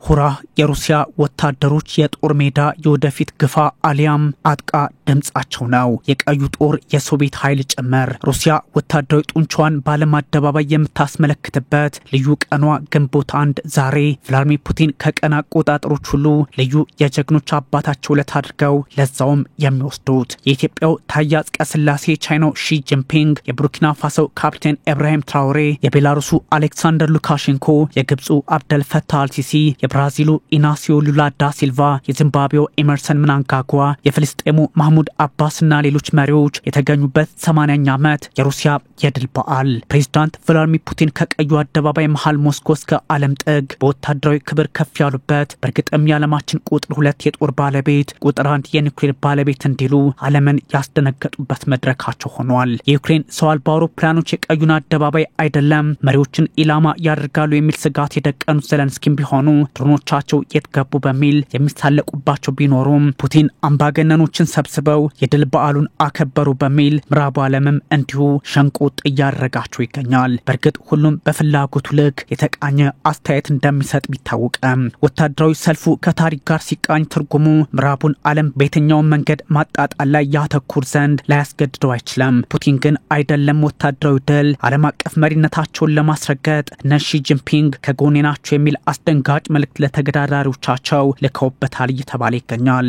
ሁራ የሩሲያ ወታደሮች የጦር ሜዳ የወደፊት ግፋ አሊያም አጥቃ ድምጻቸው ነው። የቀዩ ጦር የሶቪየት ኃይል ጭምር ሩሲያ ወታደራዊ ጡንቻዋን ባለም አደባባይ የምታስመለክትበት ልዩ ቀኗ ግንቦት 1 ዛሬ ቭላድሚር ፑቲን ከቀን አቆጣጠሮች ሁሉ ልዩ የጀግኖች አባታቸው ዕለት አድርገው ለዛውም የሚወስዱት የኢትዮጵያው ታዬ አጽቀሥላሴ ቻይናው ሺ ጂንፒንግ የቡርኪና ፋሶ ካፕቴን ኢብራሂም ትራኦሬ የቤላሩሱ አሌክሳንደር ሉካሼንኮ የግብፁ አብደል ፈታህ አልሲሲ የብራዚሉ ኢናሲዮ ሉላ ዳ ሲልቫ የዚምባብዌው ኤመርሰን ምናንጋጓ የፍልስጤሙ ማህሙድ አባስና ሌሎች መሪዎች የተገኙበት 80ኛ ዓመት የሩሲያ የድል በዓል ፕሬዝዳንት ቭላድሚር ፑቲን ከቀዩ አደባባይ መሃል ሞስኮ እስከ ዓለም ጥግ በወታደራዊ ክብር ከፍ ያሉበት በርግጥም የዓለማችን ቁጥር 2 የጦር ባለቤት ቁጥር 1 የኒውክሌር ባለቤት እንዲሉ ዓለምን ያስደነገጡበት መድረካቸው ሆኗል። የዩክሬን ሰው አልባ አውሮፕላኖች የቀዩን አደባባይ አይደለም መሪዎችን ኢላማ ያደርጋሉ የሚል ስጋት የደቀኑት ዘለንስኪም ቢሆኑ ድሮኖቻቸው የትገቡ በሚል የሚሳለቁባቸው ቢኖሩም ፑቲን አምባገነኖችን ሰብስበው የድል በዓሉን አከበሩ በሚል ምዕራቡ ዓለምም እንዲሁ ሸንቆጥ እያደረጋቸው ይገኛል። በርግጥ ሁሉም በፍላጎቱ ልክ የተቃኘ አስተያየት እንደሚሰጥ ቢታወቅም ወታደራዊ ሰልፉ ከታሪክ ጋር ሲቃኝ ትርጉሙ ምዕራቡን ዓለም በየትኛው መንገድ ማጣጣል ላይ ያተኩር ዘንድ ላያስገድደው አይችልም። ፑቲን ግን አይደለም ወታደራዊ ድል ዓለም አቀፍ መሪነታቸውን ለማስረገጥ ነሺ ጂንፒንግ ከጎኔ ናቸው የሚል አስደንጋጭ መልእክት ለተገዳዳሪዎቻቸው ልከውበታል እየተባለ ይገኛል።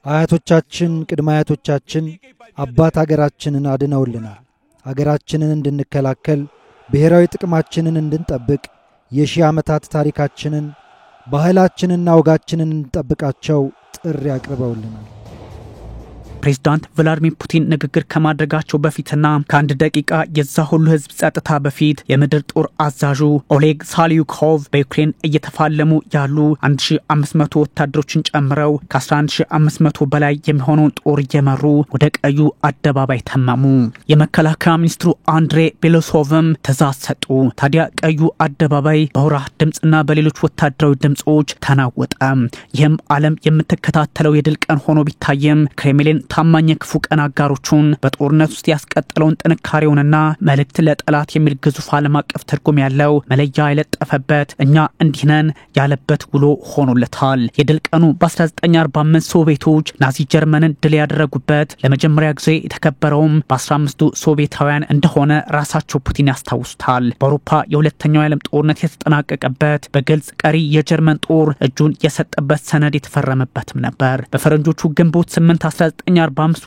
አያቶቻችን ቅድመ አያቶቻችን አባት ሀገራችንን አድነውልናል። ሀገራችንን እንድንከላከል ብሔራዊ ጥቅማችንን እንድንጠብቅ የሺህ ዓመታት ታሪካችንን ባህላችንና ወጋችንን እንጠብቃቸው ጥሪ አቅርበውልናል። ፕሬዝዳንት ቭላድሚር ፑቲን ንግግር ከማድረጋቸው በፊትና ከአንድ ደቂቃ የዛ ሁሉ ህዝብ ጸጥታ በፊት የምድር ጦር አዛዡ ኦሌግ ሳሊዩኮቭ በዩክሬን እየተፋለሙ ያሉ 1500 ወታደሮችን ጨምረው ከ11500 በላይ የሚሆነውን ጦር እየመሩ ወደ ቀዩ አደባባይ ተመሙ። የመከላከያ ሚኒስትሩ አንድሬ ቤሎሶቭም ትዕዛዝ ሰጡ። ታዲያ ቀዩ አደባባይ በሁራ ድምጽና በሌሎች ወታደራዊ ድምጾች ተናወጠ። ይህም ዓለም የምትከታተለው የድል ቀን ሆኖ ቢታየም ክሬምሊን ታማኝ ክፉ ቀን አጋሮቹን በጦርነት ውስጥ ያስቀጠለውን ጥንካሬውንና መልእክት ለጠላት የሚል ግዙፍ ዓለም አቀፍ ትርጉም ያለው መለያ የለጠፈበት እኛ እንዲነን ያለበት ውሎ ሆኖለታል። የድል ቀኑ በ1945 ሶቪየቶች ናዚ ጀርመንን ድል ያደረጉበት ለመጀመሪያ ጊዜ የተከበረውም በ15ቱ ሶቪየታውያን እንደሆነ ራሳቸው ፑቲን ያስታውሱታል። በአውሮፓ የሁለተኛው የዓለም ጦርነት የተጠናቀቀበት በግልጽ ቀሪ የጀርመን ጦር እጁን የሰጠበት ሰነድ የተፈረመበትም ነበር። በፈረንጆቹ ግንቦት 8 1945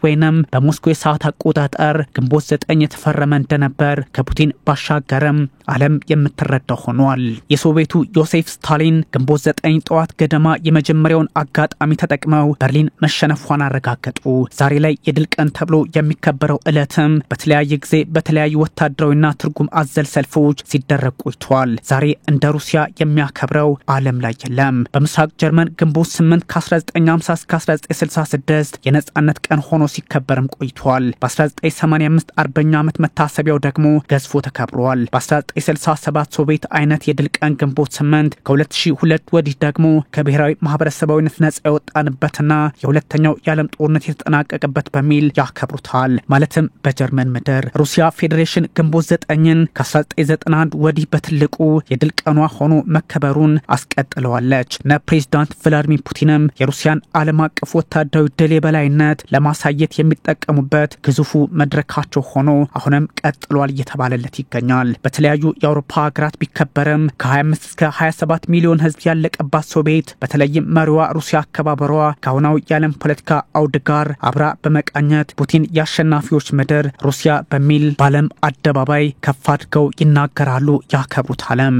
ወይንም በሞስኮ የሰዓት አቆጣጠር ግንቦት 9 የተፈረመ እንደነበር ከፑቲን ባሻገርም ዓለም የምትረዳው ሆኗል። የሶቪየቱ ዮሴፍ ስታሊን ግንቦት 9 ጠዋት ገደማ የመጀመሪያውን አጋጣሚ ተጠቅመው በርሊን መሸነፏን አረጋገጡ። ዛሬ ላይ የድል ቀን ተብሎ የሚከበረው ዕለትም በተለያየ ጊዜ በተለያዩ ወታደራዊና ትርጉም አዘል ሰልፎች ሲደረግ ቆይቷል። ዛሬ እንደ ሩሲያ የሚያከብረው ዓለም ላይ የለም። በምስራቅ ጀርመን ግንቦት 8 ከ1950 እስከ 1966 የነጻነት ቀን ሆኖ ሲከበርም ቆይቷል። በ1985 40ኛ ዓመት መታሰቢያው ደግሞ ገዝፎ ተከብሯል። በ1967 ሶቪየት አይነት የድል ቀን ግንቦት 8 ከ2002 ወዲህ ደግሞ ከብሔራዊ ማህበረሰባዊነት ነጻ የወጣንበትና የሁለተኛው የዓለም ጦርነት የተጠናቀቀበት በሚል ያከብሩታል። ማለትም በጀርመን ምድር ሩሲያ ፌዴሬሽን ግንቦት 9ን ከ1991 ወዲህ በትልቁ የድል ቀኗ ሆኖ መከበሩን አስቀጥለዋለች። ፕሬዝዳንት ቭላድሚር ፑቲንም የሩሲያን ዓለም አቀፍ ወታደራዊ ድል የበላይነት ለማሳየት የሚጠቀሙበት ግዙፉ መድረካቸው ሆኖ አሁንም ቀጥሏል እየተባለለት ይገኛል። በተለያዩ የአውሮፓ ሀገራት ቢከበርም ከ25 እስከ 27 ሚሊዮን ህዝብ ያለቀባት ሶቪየት በተለይም መሪዋ ሩሲያ አከባበሯ ከአሁናው የዓለም ፖለቲካ አውድ ጋር አብራ በመቃኘት ፑቲን የአሸናፊዎች ምድር ሩሲያ በሚል በዓለም አደባባይ ከፍ አድርገው ይናገራሉ፣ ያከብሩታልም።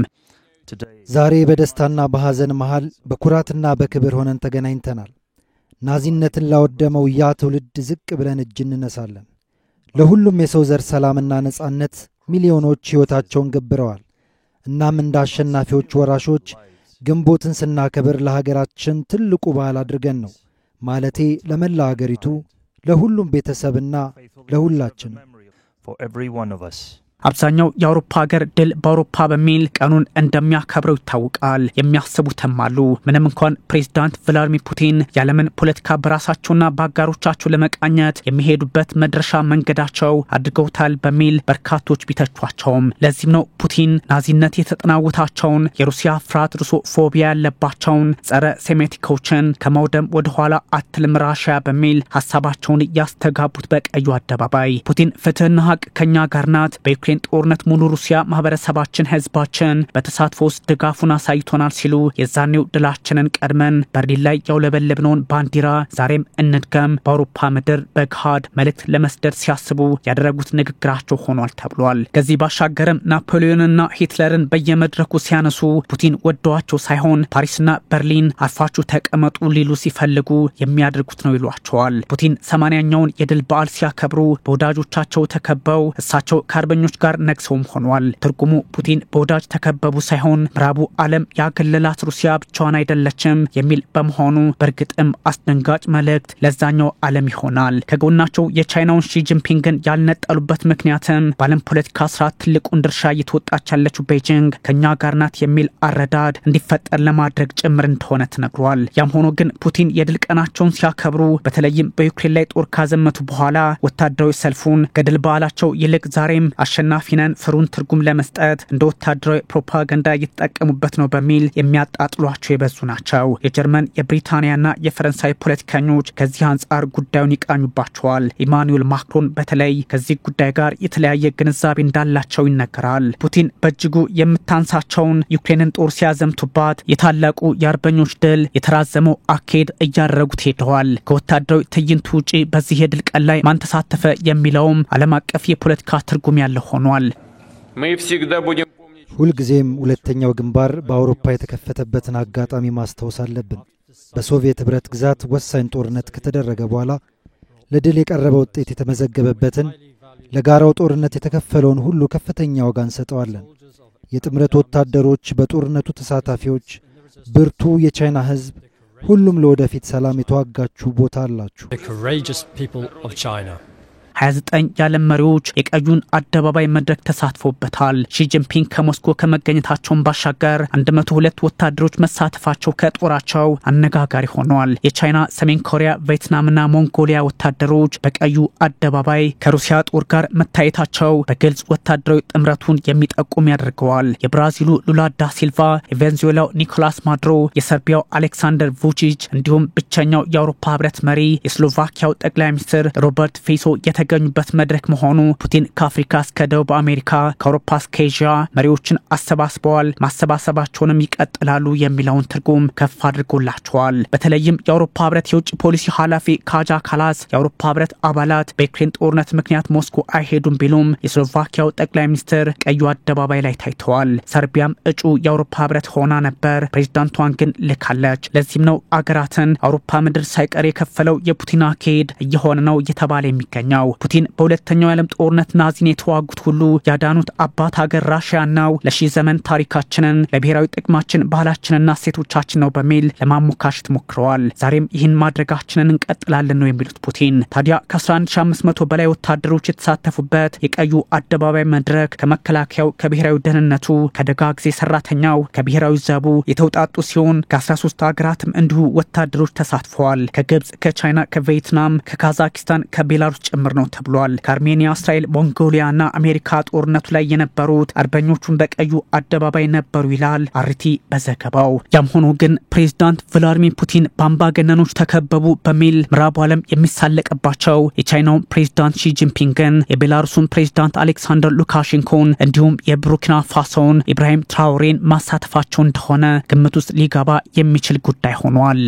ዛሬ በደስታና በሐዘን መሃል በኩራትና በክብር ሆነን ተገናኝተናል። ናዚነትን ላወደመው ያ ትውልድ ዝቅ ብለን እጅ እንነሳለን። ለሁሉም የሰው ዘር ሰላምና ነጻነት ሚሊዮኖች ሕይወታቸውን ገብረዋል። እናም እንደ አሸናፊዎች ወራሾች ግንቦትን ስናከብር ለሀገራችን ትልቁ በዓል አድርገን ነው። ማለቴ ለመላ ሀገሪቱ፣ ለሁሉም ቤተሰብና ለሁላችን። አብዛኛው የአውሮፓ ሀገር ድል በአውሮፓ በሚል ቀኑን እንደሚያከብረው ይታወቃል። የሚያስቡትም አሉ። ምንም እንኳን ፕሬዝዳንት ቭላድሚር ፑቲን የዓለምን ፖለቲካ በራሳቸውና በአጋሮቻቸው ለመቃኘት የሚሄዱበት መድረሻ መንገዳቸው አድርገውታል በሚል በርካቶች ቢተቿቸውም ለዚህም ነው ፑቲን ናዚነት የተጠናወታቸውን የሩሲያ ፍርሃት ሩሶፎቢያ ያለባቸውን ጸረ ሴሜቲኮችን ከማውደም ወደ ኋላ አትልም ራሽያ በሚል ሐሳባቸውን ያስተጋቡት በቀዩ አደባባይ። ፑቲን ፍትህና ሀቅ ከኛ ጋር ናት፣ በዩክሬን ጦርነት ሙሉ ሩሲያ ማህበረሰባችን ህዝባችን በተሳትፎ ውስጥ ድጋፉን አሳይቶናል ሲሉ የዛኔው ድላችንን ቀድመን በርሊን ላይ ያውለበለብነውን ባንዲራ ዛሬም እንድገም በአውሮፓ ምድር በግሃድ መልእክት ለመስደድ ሲያስቡ ያደረጉት ንግግራቸው ሆኗል ተብሏል። ከዚህ ባሻገርም ናፖሊዮንና ሂትለርን በየመድረኩ ሲያነሱ ፑቲን ወደዋቸው ሳይሆን ፓሪስና በርሊን አርፋችሁ ተቀመጡ ሊሉ ሲፈልጉ የሚያደርጉት ነው ይሏቸዋል። ፑቲን 80ኛውን የድል በዓል ሲያከብሩ በወዳጆቻቸው ተከበው እሳቸው ከአርበኞች ጋር ነግሰውም ሆኗል። ትርጉሙ ፑቲን በወዳጅ ተከበቡ ሳይሆን ምዕራቡ ዓለም ያገለላት ሩሲያ ብቻዋን አይደለችም የሚል በመሆኑ በእርግጥም አስደንጋጭ መልእክት ለዛኛው ዓለም ይሆናል። ከጎናቸው የቻይናውን ሺ ጂንፒንግን ያልነጠሉበት ምክንያትም በዓለም ፖለቲካ ስርዓት ትልቁን ድርሻ እየተወጣች ያለችው ቤጂንግ ከኛ ጋር ናት የሚል አረዳድ እንዲፈጠር ለማድረግ ጭምር እንደሆነ ተነግሯል። ያም ሆኖ ግን ፑቲን የድል ቀናቸውን ሲያከብሩ በተለይም በዩክሬን ላይ ጦር ካዘመቱ በኋላ ወታደራዊ ሰልፉን ከድል በዓላቸው ይልቅ ዛሬም አሸናፊነን ፍሩን ትርጉም ለመስጠት እንደ ወታደራዊ ፕሮፓጋንዳ እየተጠቀሙበት ነው በሚል የሚያጣጥሏቸው የበዙ ናቸው። የጀርመን የብሪታንያና የፈረንሳይ ፖለቲከኞች ከዚህ አንጻር ጉዳዩን ይቃኙባቸዋል። ኢማኑኤል ማክሮን በተለይ ከዚህ ጉዳይ ጋር የተለያየ ግንዛቤ እንዳላቸው ይነገራል። ፑቲን በእጅጉ የምታንሳቸውን ዩክሬንን ጦር ሲያዘምቱባት የታላቁ የአርበኞች ድል የተራዘመው አካሄድ እያደረጉት ሄደዋል። ከወታደራዊ ትዕይንቱ ውጪ በዚህ የድል ቀን ላይ ማን ተሳተፈ የሚለውም ዓለም አቀፍ የፖለቲካ ትርጉም ያለው ሆኗል። ሁልጊዜም ሁለተኛው ግንባር በአውሮፓ የተከፈተበትን አጋጣሚ ማስታወስ አለብን። በሶቪየት ህብረት ግዛት ወሳኝ ጦርነት ከተደረገ በኋላ ለድል የቀረበ ውጤት የተመዘገበበትን ለጋራው ጦርነት የተከፈለውን ሁሉ ከፍተኛ ዋጋ እንሰጠዋለን። የጥምረት ወታደሮች፣ በጦርነቱ ተሳታፊዎች፣ ብርቱ የቻይና ህዝብ፣ ሁሉም ለወደፊት ሰላም የተዋጋችሁ ቦታ አላችሁ። 29 የዓለም መሪዎች የቀዩን አደባባይ መድረክ ተሳትፎበታል። ሺ ጂንፒንግ ከሞስኮ ከመገኘታቸውን ባሻገር 102 ወታደሮች መሳተፋቸው ከጦራቸው አነጋጋሪ ሆኗል። የቻይና፣ ሰሜን ኮሪያ፣ ቪየትናምና ሞንጎሊያ ወታደሮች በቀዩ አደባባይ ከሩሲያ ጦር ጋር መታየታቸው በግልጽ ወታደራዊ ጥምረቱን የሚጠቁም ያደርገዋል። የብራዚሉ ሉላ ዳ ሲልቫ፣ የቬንዙዌላው ኒኮላስ ማዱሮ፣ የሰርቢያው አሌክሳንደር vučić እንዲሁም ብቸኛው የአውሮፓ ህብረት መሪ የስሎቫኪያው ጠቅላይ ሚኒስትር ሮበርት ፊሶ የተገኙበት መድረክ መሆኑ ፑቲን ከአፍሪካ እስከ ደቡብ አሜሪካ ከአውሮፓ እስከ ኤዥያ መሪዎችን አሰባስበዋል፣ ማሰባሰባቸውንም ይቀጥላሉ የሚለውን ትርጉም ከፍ አድርጎላቸዋል። በተለይም የአውሮፓ ህብረት የውጭ ፖሊሲ ኃላፊ ካጃ ካላስ የአውሮፓ ህብረት አባላት በዩክሬን ጦርነት ምክንያት ሞስኮ አይሄዱም ቢሉም የስሎቫኪያው ጠቅላይ ሚኒስትር ቀዩ አደባባይ ላይ ታይተዋል። ሰርቢያም እጩ የአውሮፓ ህብረት ሆና ነበር፣ ፕሬዝዳንቷን ግን ልካለች። ለዚህም ነው አገራትን አውሮፓ ምድር ሳይቀር የከፈለው የፑቲን አካሄድ እየሆነ ነው እየተባለ የሚገኘው። ፑቲን በሁለተኛው የዓለም ጦርነት ናዚን የተዋጉት ሁሉ ያዳኑት አባት ሀገር ራሽያ ነው፣ ለሺህ ዘመን ታሪካችንን ለብሔራዊ ጥቅማችን ባህላችንና እሴቶቻችን ነው በሚል ለማሞካሸት ሞክረዋል። ዛሬም ይህን ማድረጋችንን እንቀጥላለን ነው የሚሉት ፑቲን። ታዲያ ከ11500 በላይ ወታደሮች የተሳተፉበት የቀዩ አደባባይ መድረክ ከመከላከያው፣ ከብሔራዊ ደህንነቱ፣ ከደጋ ጊዜ ሰራተኛው፣ ከብሔራዊ ዘቡ የተውጣጡ ሲሆን ከ13 ሀገራትም እንዲሁ ወታደሮች ተሳትፈዋል። ከግብጽ፣ ከቻይና፣ ከቪየትናም፣ ከካዛኪስታን፣ ከቤላሩስ ጭምር ነው ተብሏል። ከአርሜኒያ፣ እስራኤል፣ ሞንጎሊያና አሜሪካ ጦርነቱ ላይ የነበሩት አርበኞቹን በቀዩ አደባባይ ነበሩ ይላል አርቲ በዘገባው። ያም ሆኖ ግን ፕሬዝዳንት ቭላድሚር ፑቲን በአምባገነኖች ተከበቡ በሚል ምዕራቡ ዓለም የሚሳለቅባቸው የቻይናውን ፕሬዝዳንት ሺ ጂንፒንግን፣ የቤላሩሱን ፕሬዝዳንት አሌክሳንደር ሉካሼንኮን እንዲሁም የቡርኪና ፋሶውን ኢብራሂም ትራኦሬን ማሳተፋቸው እንደሆነ ግምት ውስጥ ሊገባ የሚችል ጉዳይ ሆኗል።